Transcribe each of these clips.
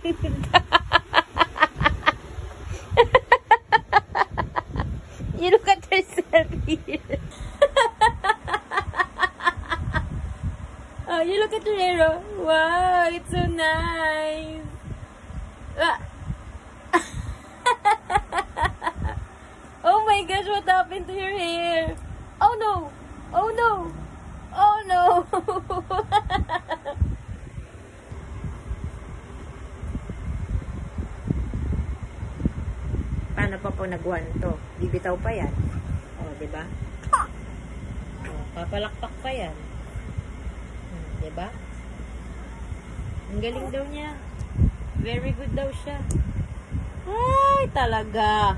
You look at yourself here. Oh, you look at your hair. Oh. Wow, it's so nice. Oh my gosh, what happened to your hair? Oh no! Oh no! Oh no! Paano pa po nag-1 to? Bibitaw pa yan. Oh, diba? Oh, papalakpak pa yan. Diba? Ang galing daw niya. Very good daw siya. Ay, talaga.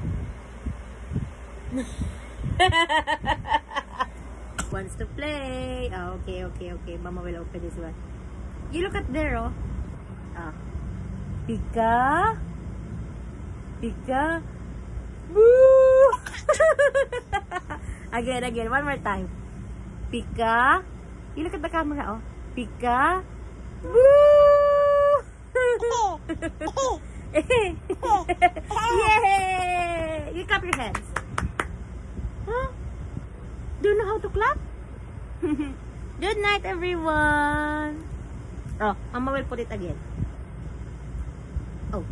Wants to play. Oh, okay. Mama will open this one. You look at there, oh. Ah. Pika. Pika. Boo! Again. One more time. Pika. You look at the camera, oh. Pika. Boo! Yay! You clap your hands. Huh? Do you know how to clap? Good night, everyone. Oh, Mama will put it again. Oh.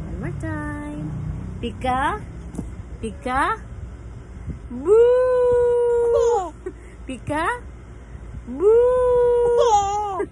One more time. Pika. Pika. Boo! Pika. Boo!